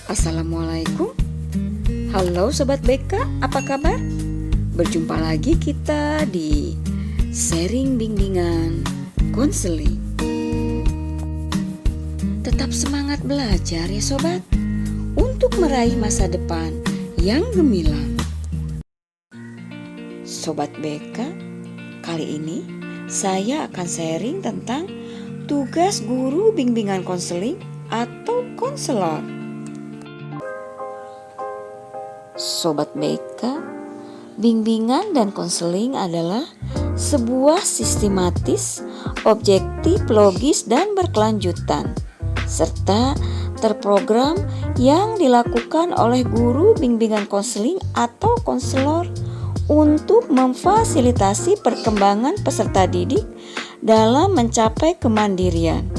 Assalamualaikum. Halo Sobat BK, apa kabar? Berjumpa lagi kita di sharing bimbingan konseling. Tetap semangat belajar ya Sobat, untuk meraih masa depan yang gemilang. Sobat BK, kali ini saya akan sharing tentang tugas guru bimbingan konseling atau konselor. Sobat BK, bimbingan dan konseling adalah sebuah sistematis, objektif, logis, dan berkelanjutan, serta terprogram yang dilakukan oleh guru bimbingan konseling atau konselor untuk memfasilitasi perkembangan peserta didik dalam mencapai kemandirian.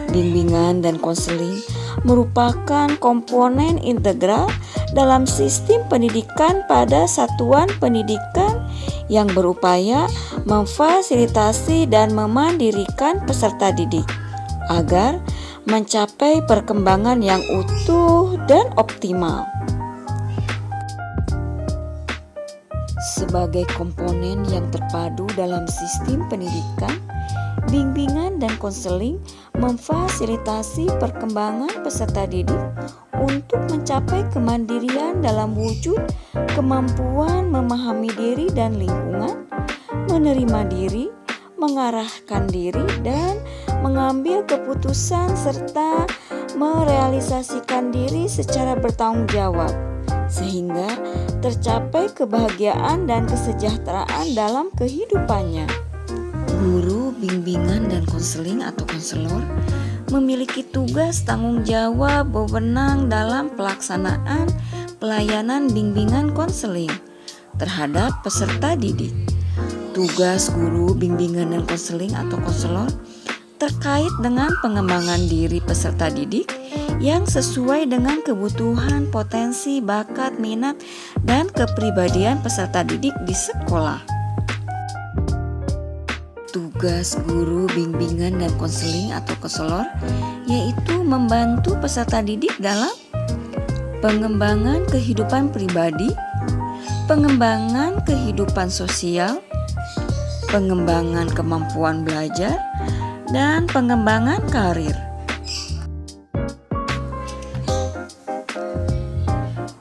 Bimbingan dan konseling merupakan komponen integral dalam sistem pendidikan pada satuan pendidikan yang berupaya memfasilitasi dan memandirikan peserta didik agar mencapai perkembangan yang utuh dan optimal. Sebagai komponen yang terpadu dalam sistem pendidikan, bimbingan dan konseling memfasilitasi perkembangan peserta didik untuk mencapai kemandirian dalam wujud kemampuan memahami diri dan lingkungan, menerima diri, mengarahkan diri, dan mengambil keputusan serta merealisasikan diri secara bertanggung jawab, sehingga tercapai kebahagiaan dan kesejahteraan dalam kehidupannya. Guru bimbingan dan konseling atau konselor memiliki tugas tanggung jawab wewenang dalam pelaksanaan pelayanan bimbingan konseling terhadap peserta didik. Tugas guru bimbingan dan konseling atau konselor terkait dengan pengembangan diri peserta didik yang sesuai dengan kebutuhan, potensi, bakat, minat, dan kepribadian peserta didik di sekolah. Tugas guru bimbingan dan konseling atau konselor yaitu membantu peserta didik dalam pengembangan kehidupan pribadi, pengembangan kehidupan sosial, pengembangan kemampuan belajar, dan pengembangan karir.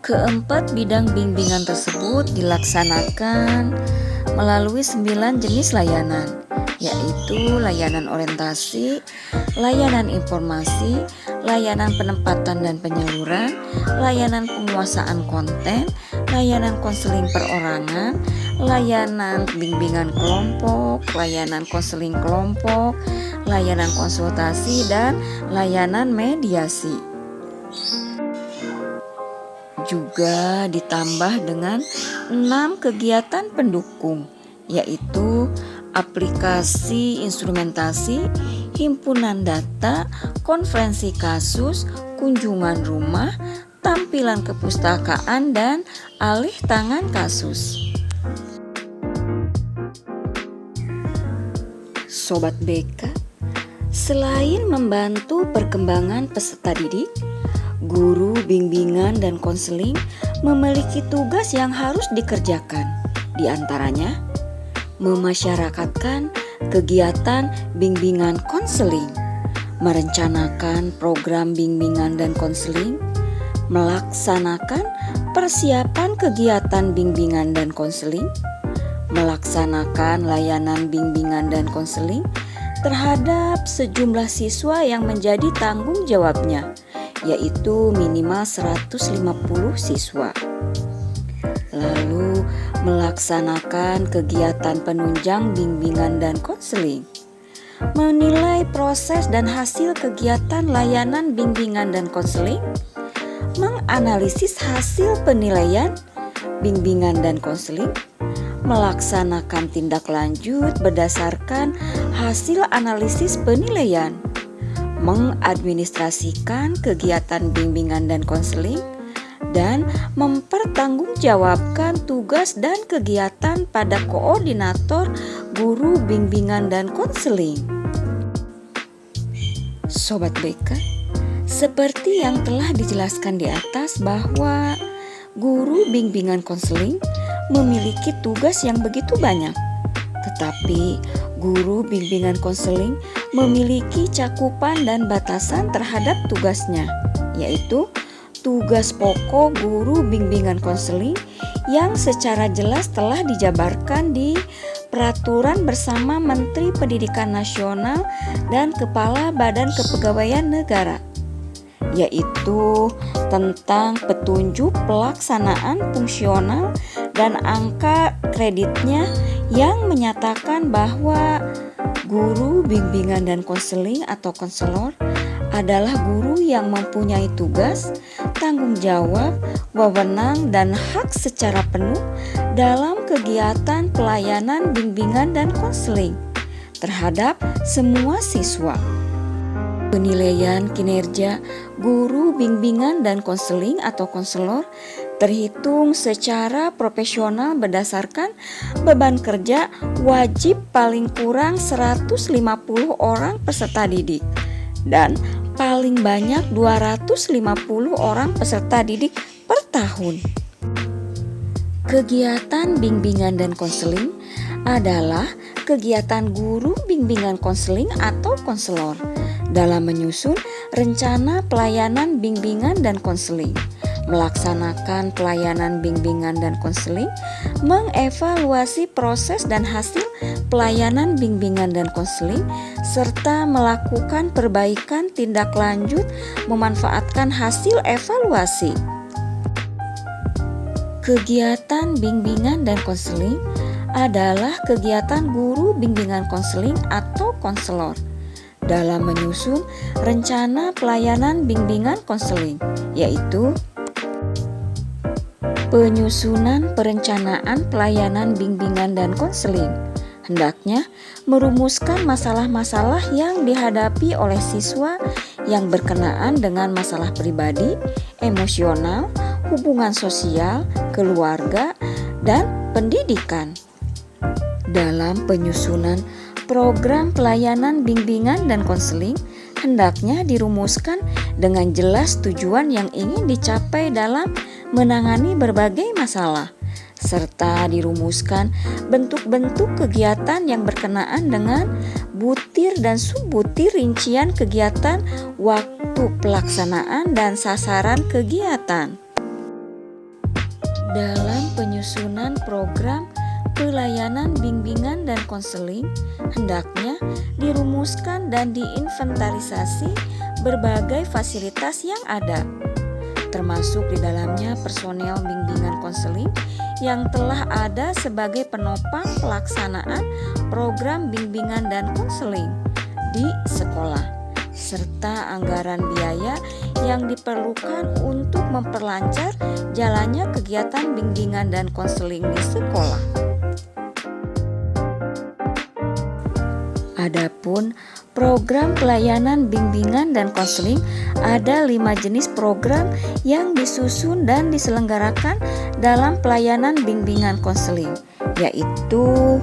Keempat bidang bimbingan tersebut dilaksanakan melalui 9 jenis layanan, yaitu layanan orientasi, layanan informasi, layanan penempatan dan penyaluran, layanan penguasaan konten, layanan konseling perorangan, layanan bimbingan kelompok, layanan konseling kelompok, layanan konsultasi, dan layanan mediasi. Juga ditambah dengan 6 kegiatan pendukung, yaitu aplikasi instrumentasi, himpunan data, konferensi kasus, kunjungan rumah, tampilan kepustakaan, dan alih tangan kasus. Sobat BK, selain membantu perkembangan peserta didik, guru bimbingan dan konseling memiliki tugas yang harus dikerjakan. Di antaranya, memasyarakatkan kegiatan bimbingan konseling, merencanakan program bimbingan dan konseling, melaksanakan persiapan kegiatan bimbingan dan konseling, melaksanakan layanan bimbingan dan konseling terhadap sejumlah siswa yang menjadi tanggung jawabnya, yaitu minimal 150 siswa. Lalu melaksanakan kegiatan penunjang bimbingan dan konseling, menilai proses dan hasil kegiatan layanan bimbingan dan konseling, menganalisis hasil penilaian bimbingan dan konseling, melaksanakan tindak lanjut berdasarkan hasil analisis penilaian, mengadministrasikan kegiatan bimbingan dan konseling, dan mempertanggungjawabkan tugas dan kegiatan pada koordinator guru bimbingan dan konseling. Sobat BK, Seperti yang telah dijelaskan di atas bahwa guru bimbingan konseling memiliki tugas yang begitu banyak. Tetapi guru bimbingan konseling memiliki cakupan dan batasan terhadap tugasnya, yaitu tugas pokok guru bimbingan konseling yang secara jelas telah dijabarkan di Peraturan Bersama Menteri Pendidikan Nasional dan Kepala Badan Kepegawaian Negara, yaitu tentang petunjuk pelaksanaan fungsional dan angka kreditnya yang menyatakan bahwa guru bimbingan dan konseling atau konselor adalah guru yang mempunyai tugas, tanggung jawab, wewenang, dan hak secara penuh dalam kegiatan pelayanan bimbingan dan konseling terhadap semua siswa. Penilaian kinerja guru bimbingan dan konseling atau konselor terhitung secara profesional berdasarkan beban kerja wajib paling kurang 150 orang peserta didik dan paling banyak 250 orang peserta didik per tahun. Kegiatan bimbingan dan konseling adalah kegiatan guru bimbingan konseling atau konselor dalam menyusun rencana pelayanan bimbingan dan konseling, melaksanakan pelayanan bimbingan dan konseling, mengevaluasi proses dan hasil pelayanan bimbingan dan konseling, serta melakukan perbaikan tindak lanjut memanfaatkan hasil evaluasi. Kegiatan bimbingan dan konseling adalah kegiatan guru bimbingan konseling atau konselor dalam menyusun rencana pelayanan bimbingan konseling, yaitu penyusunan perencanaan pelayanan bimbingan dan konseling. Hendaknya merumuskan masalah-masalah yang dihadapi oleh siswa yang berkenaan dengan masalah pribadi, emosional, hubungan sosial, keluarga, dan pendidikan. Dalam penyusunan program pelayanan bimbingan dan konseling, hendaknya dirumuskan dengan jelas tujuan yang ingin dicapai dalam menangani berbagai masalah, serta dirumuskan bentuk-bentuk kegiatan yang berkenaan dengan butir dan subbutir rincian kegiatan, waktu pelaksanaan, dan sasaran kegiatan. Dalam penyusunan program pelayanan bimbingan dan konseling, hendaknya dirumuskan dan diinventarisasi berbagai fasilitas yang ada, termasuk di dalamnya personel bimbingan konseling yang telah ada sebagai penopang pelaksanaan program bimbingan dan konseling di sekolah, serta anggaran biaya yang diperlukan untuk memperlancar jalannya kegiatan bimbingan dan konseling di sekolah. Adapun program pelayanan bimbingan dan konseling, ada 5 jenis program yang disusun dan diselenggarakan dalam pelayanan bimbingan konseling, yaitu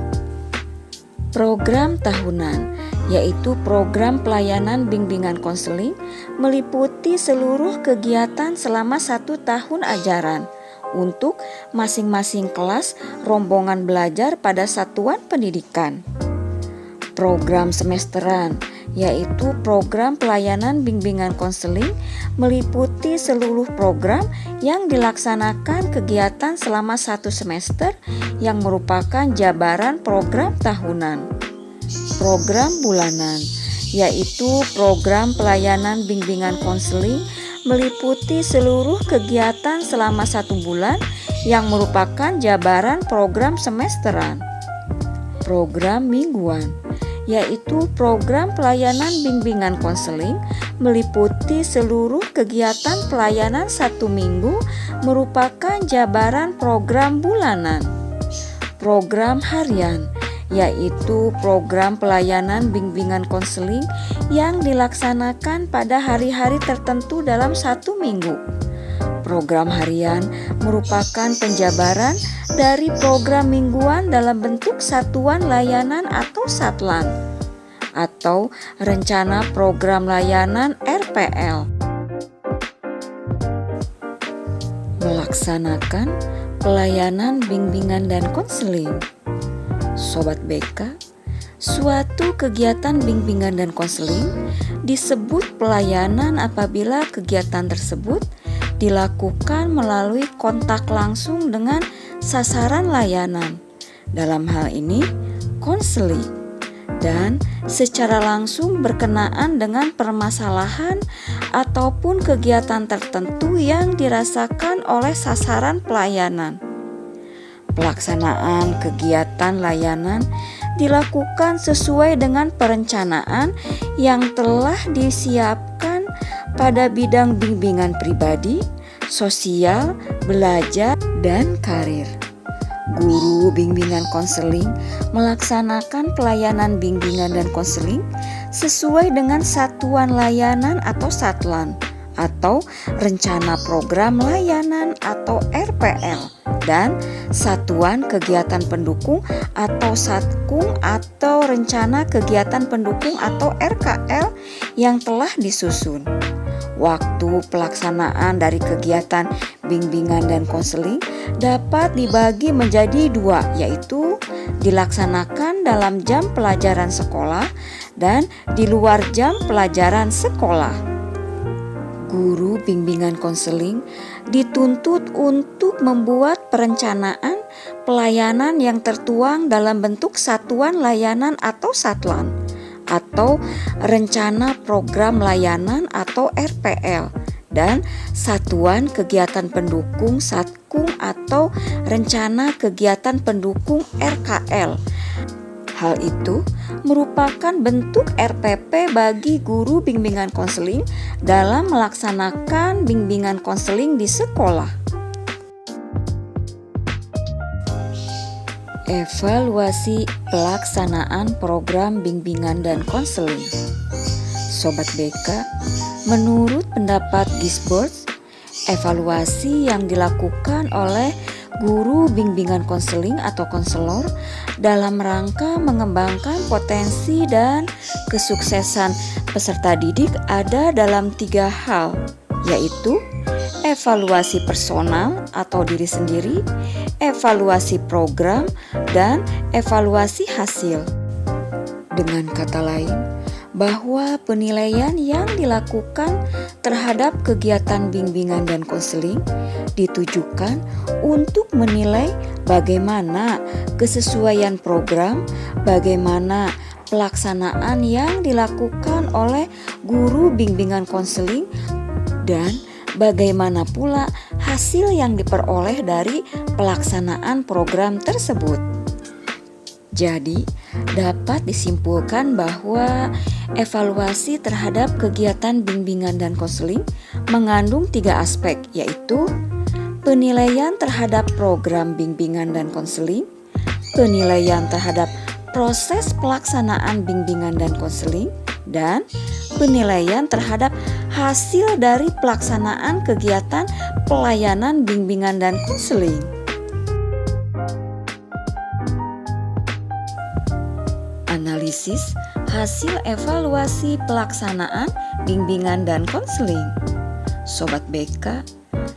program tahunan, yaitu program pelayanan bimbingan konseling meliputi seluruh kegiatan selama 1 tahun ajaran untuk masing-masing kelas rombongan belajar pada satuan pendidikan. Program semesteran, yaitu program pelayanan bimbingan konseling meliputi seluruh program yang dilaksanakan kegiatan selama 1 semester yang merupakan jabaran program tahunan. Program bulanan, yaitu program pelayanan bimbingan konseling meliputi seluruh kegiatan selama 1 bulan yang merupakan jabaran program semesteran. Program mingguan, yaitu program pelayanan bimbingan konseling meliputi seluruh kegiatan pelayanan 1 minggu merupakan jabaran program bulanan. Program harian, yaitu program pelayanan bimbingan konseling yang dilaksanakan pada hari-hari tertentu dalam 1 minggu. Program harian merupakan penjabaran dari program mingguan dalam bentuk satuan layanan atau satlan, atau rencana program layanan RPL. melaksanakan pelayanan bimbingan dan konseling. Sobat BK, suatu kegiatan bimbingan dan konseling disebut pelayanan apabila kegiatan tersebut dilakukan melalui kontak langsung dengan sasaran layanan, dalam hal ini konseling, dan secara langsung berkenaan dengan permasalahan ataupun kegiatan tertentu yang dirasakan oleh sasaran pelayanan. Pelaksanaan kegiatan layanan dilakukan sesuai dengan perencanaan yang telah disiapkan pada bidang bimbingan pribadi, sosial, belajar, dan karir. Guru bimbingan konseling melaksanakan pelayanan bimbingan dan konseling sesuai dengan satuan layanan atau satlan atau rencana program layanan atau RPL, dan satuan kegiatan pendukung atau satkung atau rencana kegiatan pendukung atau RKL yang telah disusun. Waktu pelaksanaan dari kegiatan bimbingan dan konseling dapat dibagi menjadi dua, yaitu dilaksanakan dalam jam pelajaran sekolah dan di luar jam pelajaran sekolah. Guru bimbingan konseling dituntut untuk membuat perencanaan pelayanan yang tertuang dalam bentuk satuan layanan atau satlan, atau rencana program layanan atau RPL, dan satuan kegiatan pendukung satkung atau rencana kegiatan pendukung RKL. Hal itu merupakan bentuk RPP bagi guru bimbingan konseling dalam melaksanakan bimbingan konseling di sekolah. Evaluasi pelaksanaan program bimbingan dan konseling. Sobat BK, menurut pendapat Gisborne, evaluasi yang dilakukan oleh guru bimbingan konseling atau konselor dalam rangka mengembangkan potensi dan kesuksesan peserta didik ada dalam 3 hal, yaitu evaluasi personal atau diri sendiri, evaluasi program, dan evaluasi hasil. Dengan kata lain, bahwa penilaian yang dilakukan terhadap kegiatan bimbingan dan konseling ditujukan untuk menilai bagaimana kesesuaian program, bagaimana pelaksanaan yang dilakukan oleh guru bimbingan konseling, dan bagaimana pula hasil yang diperoleh dari pelaksanaan program tersebut. Jadi, dapat disimpulkan bahwa evaluasi terhadap kegiatan bimbingan dan konseling mengandung 3 aspek, yaitu penilaian terhadap program bimbingan dan konseling, penilaian terhadap proses pelaksanaan bimbingan dan konseling, dan penilaian terhadap hasil dari pelaksanaan kegiatan pelayanan bimbingan dan konseling. Analisis hasil evaluasi pelaksanaan bimbingan dan konseling. Sobat BK,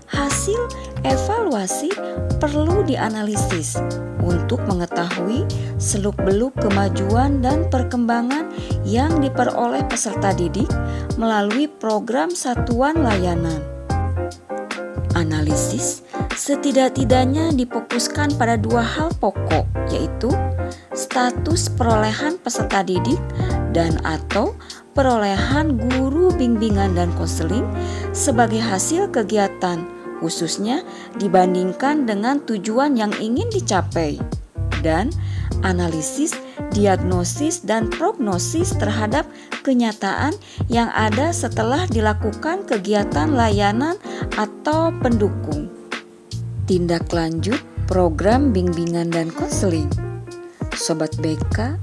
hasil evaluasi perlu dianalisis untuk mengetahui seluk-beluk kemajuan dan perkembangan yang diperoleh peserta didik melalui program satuan layanan. Analisis setidak-tidaknya difokuskan pada 2 hal pokok, yaitu status perolehan peserta didik dan atau perolehan guru bimbingan dan konseling sebagai hasil kegiatan, khususnya dibandingkan dengan tujuan yang ingin dicapai, dan analisis, diagnosis, dan prognosis terhadap kenyataan yang ada setelah dilakukan kegiatan layanan atau pendukung. Tindak lanjut program bimbingan dan konseling. Sobat BK,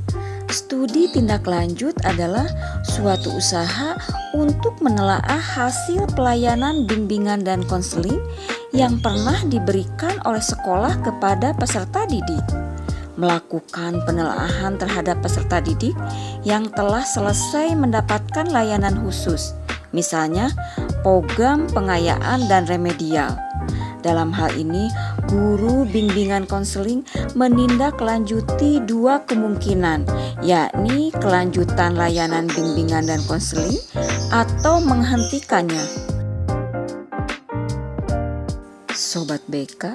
studi tindak lanjut adalah suatu usaha untuk menelaah hasil pelayanan bimbingan dan konseling yang pernah diberikan oleh sekolah kepada peserta didik, melakukan penelaahan terhadap peserta didik yang telah selesai mendapatkan layanan khusus, misalnya program pengayaan dan remedial, Dalam hal ini, guru bimbingan konseling menindaklanjuti dua kemungkinan, yakni kelanjutan layanan bimbingan dan konseling atau menghentikannya. Sobat BK,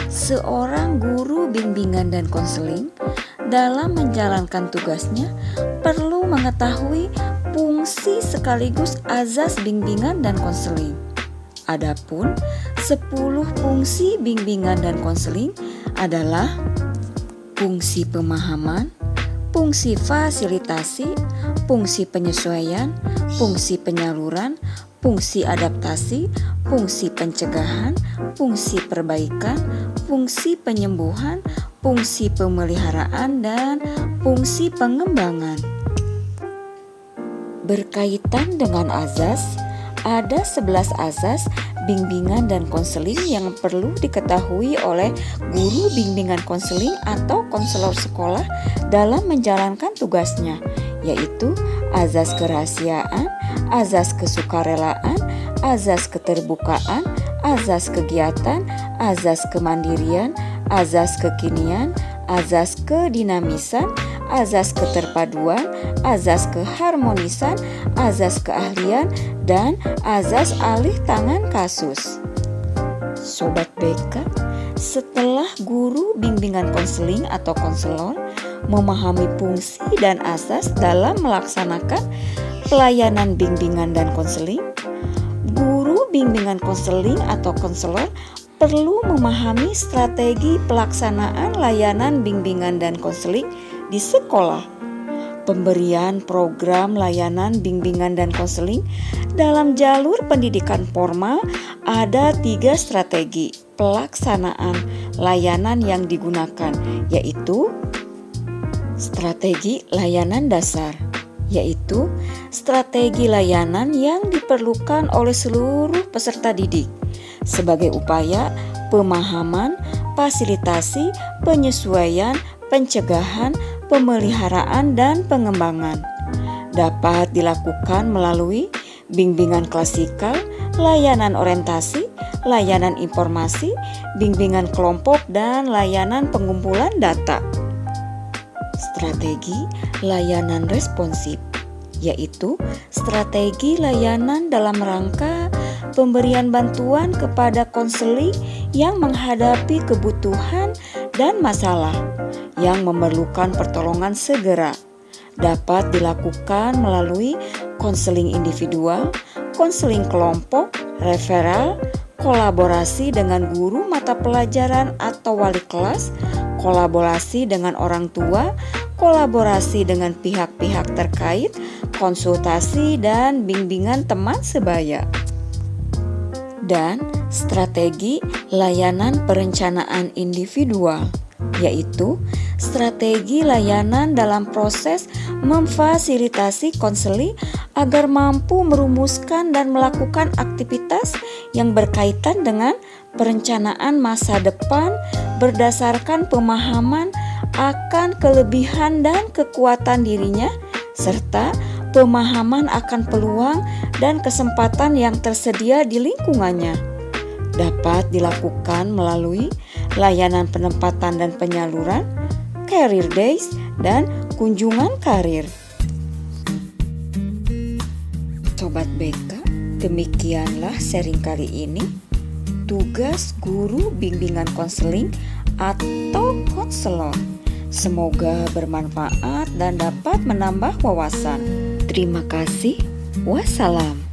seorang guru bimbingan dan konseling dalam menjalankan tugasnya perlu mengetahui fungsi sekaligus azas bimbingan dan konseling. Adapun 10 fungsi bimbingan dan konseling adalah fungsi pemahaman, fungsi fasilitasi, fungsi penyesuaian, fungsi penyaluran, fungsi adaptasi, fungsi pencegahan, fungsi perbaikan, fungsi penyembuhan, fungsi pemeliharaan, dan fungsi pengembangan. Berkaitan dengan azas, ada 11 azas bimbingan dan konseling yang perlu diketahui oleh guru bimbingan konseling atau konselor sekolah dalam menjalankan tugasnya, yaitu azas kerahasiaan, azas kesukarelaan, azas keterbukaan, azas kegiatan, azas kemandirian, azas kekinian, azas kedinamisan, azas keterpaduan, azas keharmonisan, azas keahlian, dan azas alih tangan kasus. Sobat BK, setelah guru bimbingan konseling atau konselor memahami fungsi dan asas dalam melaksanakan pelayanan bimbingan dan konseling, guru bimbingan konseling atau konselor perlu memahami strategi pelaksanaan layanan bimbingan dan konseling di sekolah. Pemberian program layanan bimbingan dan konseling dalam jalur pendidikan formal ada 3 strategi pelaksanaan layanan yang digunakan, yaitu strategi layanan dasar, yaitu strategi layanan yang diperlukan oleh seluruh peserta didik sebagai upaya pemahaman, fasilitasi, penyesuaian, pencegahan, pemeliharaan, dan pengembangan. Dapat dilakukan melalui bimbingan klasikal, layanan orientasi, layanan informasi, bimbingan kelompok, dan layanan pengumpulan data. Strategi layanan responsif, yaitu strategi layanan dalam rangka pemberian bantuan kepada konseling yang menghadapi kebutuhan dan masalah yang memerlukan pertolongan segera. Dapat dilakukan melalui konseling individual, konseling kelompok, referral, kolaborasi dengan guru mata pelajaran atau wali kelas, kolaborasi dengan orang tua, kolaborasi dengan pihak-pihak terkait, konsultasi dan bimbingan teman sebaya. Dan strategi layanan perencanaan individual, yaitu strategi layanan dalam proses memfasilitasi konseling agar mampu merumuskan dan melakukan aktivitas yang berkaitan dengan perencanaan masa depan berdasarkan pemahaman akan kelebihan dan kekuatan dirinya, serta pemahaman akan peluang dan kesempatan yang tersedia di lingkungannya. Dapat dilakukan melalui layanan penempatan dan penyaluran, career days, dan kunjungan karir. Sobat BK, demikianlah sharing kali ini. Tugas guru bimbingan konseling atau konselor. Semoga bermanfaat dan dapat menambah wawasan. Terima kasih. Wassalam.